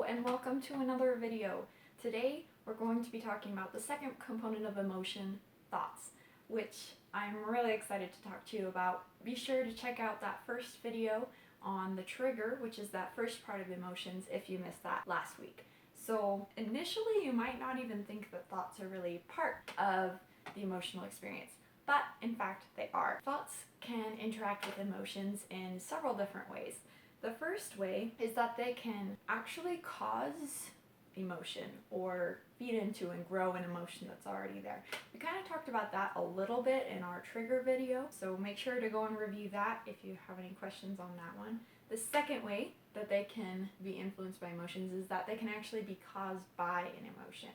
and welcome to another video. Today we're going to be talking about the second component of emotion, thoughts, which I'm really excited to talk to you about. Be sure to check out that first video on the trigger, which is that first part of emotions, if you missed that last week. So initially you might not even think that thoughts are really part of the emotional experience, but in fact they are. Thoughts can interact with emotions in several different ways. The first way is that they can actually cause emotion or feed into and grow an emotion that's already there. We kind of talked about that a little bit in our trigger video, so make sure to go and review that if you have any questions on that one. The second way that they can be influenced by emotions is that they can actually be caused by an emotion.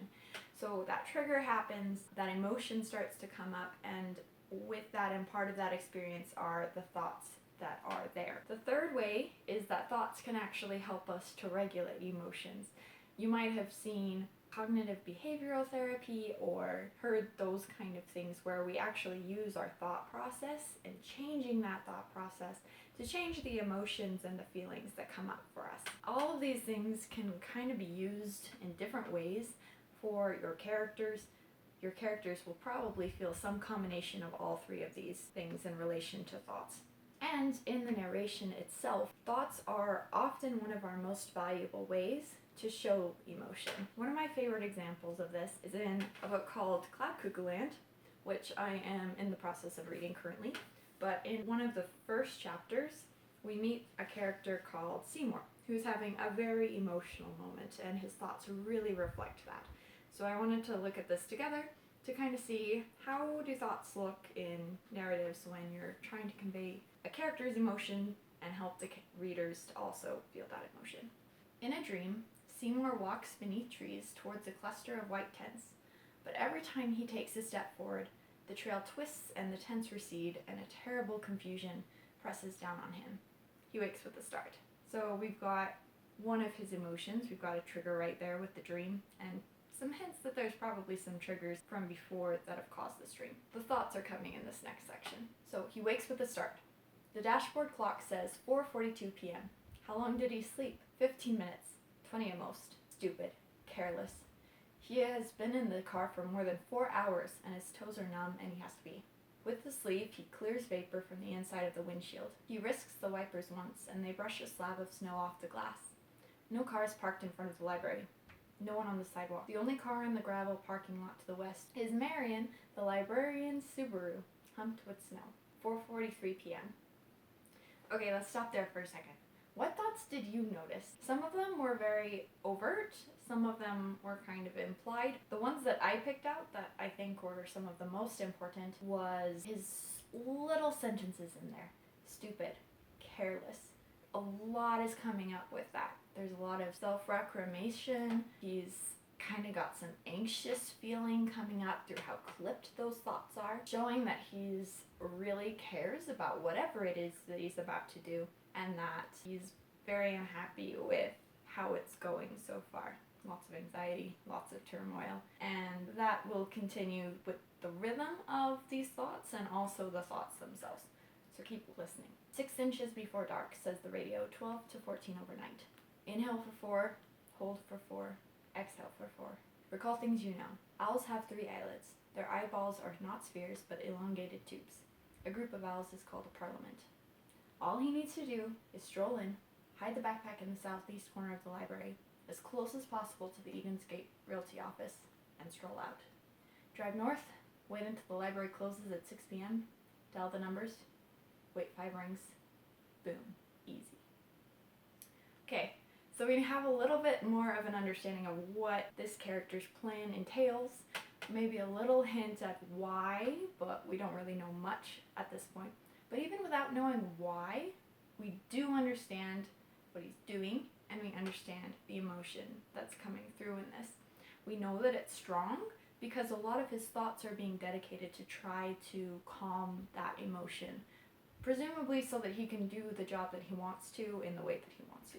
So that trigger happens, that emotion starts to come up, and with that and part of that experience are the thoughts that are there. The third way is that thoughts can actually help us to regulate emotions. You might have seen cognitive behavioral therapy or heard those kind of things where we actually use our thought process and changing that thought process to change the emotions and the feelings that come up for us. All of these things can kind of be used in different ways for your characters. Your characters will probably feel some combination of all three of these things in relation to thoughts. And in the narration itself, thoughts are often one of our most valuable ways to show emotion. One of my favorite examples of this is in a book called Cloud Cuckoo Land, which I am in the process of reading currently. But in one of the first chapters, we meet a character called Seymour, who's having a very emotional moment, and his thoughts really reflect that. So I wanted to look at this together to kind of see how do thoughts look in narratives when you're trying to convey a character's emotion and help the readers to also feel that emotion. In a dream, Seymour walks beneath trees towards a cluster of white tents, but every time he takes a step forward, the trail twists and the tents recede and a terrible confusion presses down on him. He wakes with a start. So we've got one of his emotions, we've got a trigger right there with the dream, and some hints that there's probably some triggers from before that have caused this dream. The thoughts are coming in this next section. So he wakes with a start. The dashboard clock says 4:42 p.m. How long did he sleep? 15 minutes. 20 at most. Stupid. Careless. He has been in the car for more than 4 hours and his toes are numb and he has to pee. With the sleeve, he clears vapor from the inside of the windshield. He risks the wipers once and they brush a slab of snow off the glass. No cars parked in front of the library. No one on the sidewalk. The only car in the gravel parking lot to the west is Marion, the librarian's Subaru, humped with snow. 4:43 p.m. Okay, let's stop there for a second. What thoughts did you notice? Some of them were very overt, some of them were kind of implied. The ones that I picked out that I think were some of the most important was his little sentences in there. Stupid, careless. A lot is coming up with that. There's a lot of self-reclamation. He's kind of got some anxious feeling coming up through how clipped those thoughts are, showing that he's really cares about whatever it is that he's about to do and that he's very unhappy with how it's going so far. Lots of anxiety, lots of turmoil, and that will continue with the rhythm of these thoughts and also the thoughts themselves. So keep listening. 6 inches before dark, says the radio, 12 to 14 overnight. Inhale for 4, hold for 4, exhale for 4. Recall things you know. Owls have 3 eyelids. Their eyeballs are not spheres, but elongated tubes. A group of owls is called a parliament. All he needs to do is stroll in, hide the backpack in the southeast corner of the library, as close as possible to the Edensgate Realty office, and stroll out. Drive north, wait until the library closes at 6 p.m., dial the numbers, wait 5 rings, boom, easy. Okay, so we have a little bit more of an understanding of what this character's plan entails, maybe a little hint at why, but we don't really know much at this point. But even without knowing why, we do understand what he's doing, and we understand the emotion that's coming through in this. We know that it's strong because a lot of his thoughts are being dedicated to try to calm that emotion, presumably so that he can do the job that he wants to in the way that he wants to.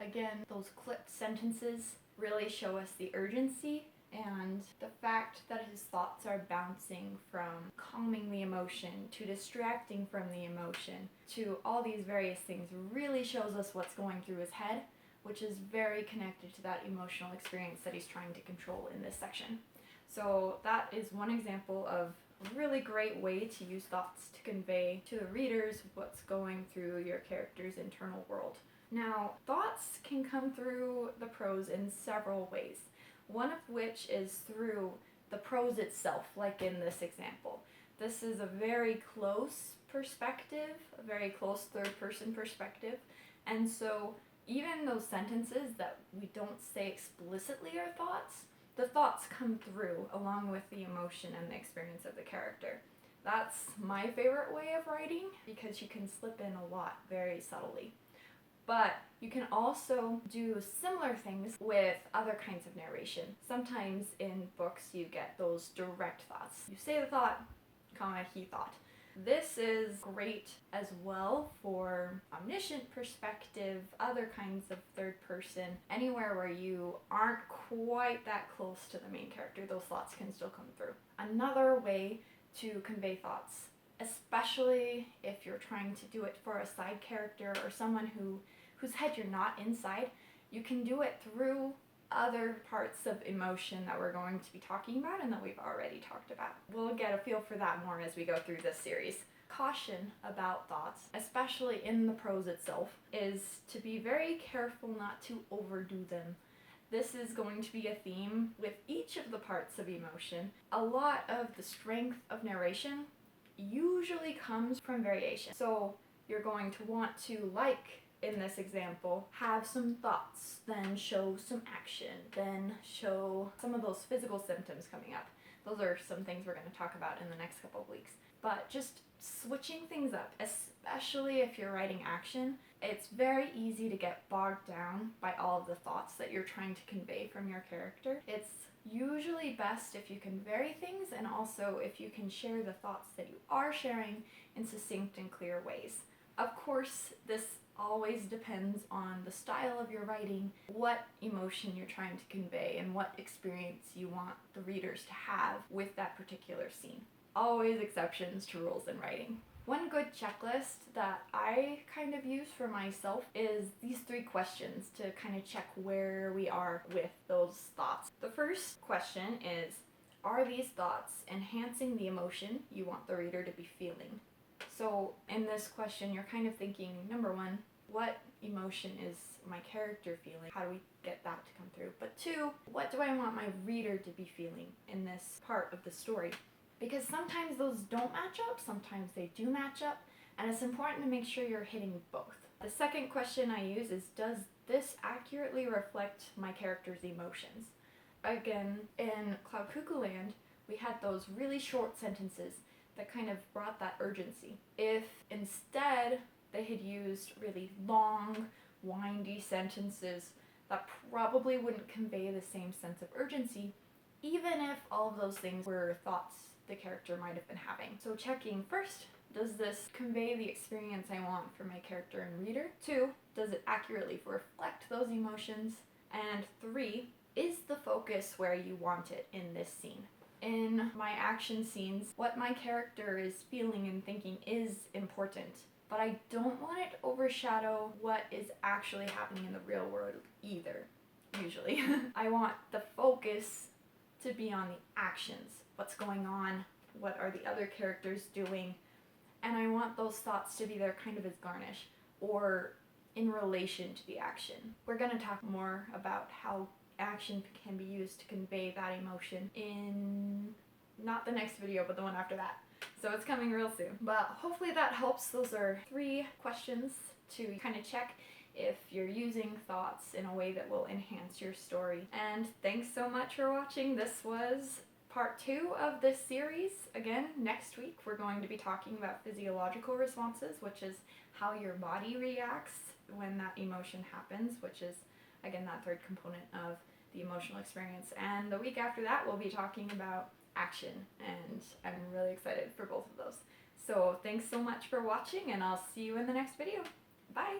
Again, those clipped sentences really show us the urgency and the fact that his thoughts are bouncing from calming the emotion to distracting from the emotion to all these various things really shows us what's going through his head, which is very connected to that emotional experience that he's trying to control in this section. So that is one example of a really great way to use thoughts to convey to the readers what's going through your character's internal world. Now, thoughts can come through the prose in several ways, one of which is through the prose itself, like in this example. This is a very close perspective, a very close third-person perspective, and so even those sentences that we don't say explicitly are thoughts, the thoughts come through along with the emotion and the experience of the character. That's my favorite way of writing because you can slip in a lot very subtly. But you can also do similar things with other kinds of narration. Sometimes in books you get those direct thoughts. You say the thought, comma, he thought. This is great as well for omniscient perspective, other kinds of third person, anywhere where you aren't quite that close to the main character, those thoughts can still come through. Another way to convey thoughts, especially if you're trying to do it for a side character or someone whose head you're not inside, you can do it through other parts of emotion that we're going to be talking about and that we've already talked about. We'll get a feel for that more as we go through this series. Caution about thoughts, especially in the prose itself, is to be very careful not to overdo them. This is going to be a theme with each of the parts of emotion. A lot of the strength of narration usually comes from variation. So you're going to want to, like in this example, have some thoughts, then show some action, then show some of those physical symptoms coming up. Those are some things we're going to talk about in the next couple of weeks. But just switching things up, especially if you're writing action, it's very easy to get bogged down by all of the thoughts that you're trying to convey from your character. It's usually best if you can vary things and also if you can share the thoughts that you are sharing in succinct and clear ways. Of course, this always depends on the style of your writing, what emotion you're trying to convey, and what experience you want the readers to have with that particular scene. Always exceptions to rules in writing. One good checklist that I kind of use for myself is these 3 questions to kind of check where we are with those thoughts. The first question is, are these thoughts enhancing the emotion you want the reader to be feeling? So in this question, you're kind of thinking, number 1, what emotion is my character feeling? How do we get that to come through? But 2, what do I want my reader to be feeling in this part of the story? Because sometimes those don't match up, sometimes they do match up, and it's important to make sure you're hitting both. The second question I use is, does this accurately reflect my character's emotions? Again, in Cloud Cuckoo Land, we had those really short sentences that kind of brought that urgency. If instead they had used really long, windy sentences, that probably wouldn't convey the same sense of urgency, even if all of those things were thoughts the character might have been having. So checking first, does this convey the experience I want for my character and reader? 2, does it accurately reflect those emotions? And 3, is the focus where you want it in this scene? In my action scenes, what my character is feeling and thinking is important, but I don't want it to overshadow what is actually happening in the real world either, usually. I want the focus to be on the actions, what's going on, what are the other characters doing, and I want those thoughts to be there kind of as garnish or in relation to the action. We're going to talk more about how action can be used to convey that emotion in not the next video, but the one after that. So it's coming real soon. But hopefully that helps. Those are 3 questions to kind of check if you're using thoughts in a way that will enhance your story. And thanks so much for watching. This was part 2 of this series. Again, next week we're going to be talking about physiological responses, which is how your body reacts when that emotion happens, which is, again, that 3rd component of the emotional experience. And the week after that, we'll be talking about action, and I'm really excited for both of those. So thanks so much for watching, and I'll see you in the next video. Bye!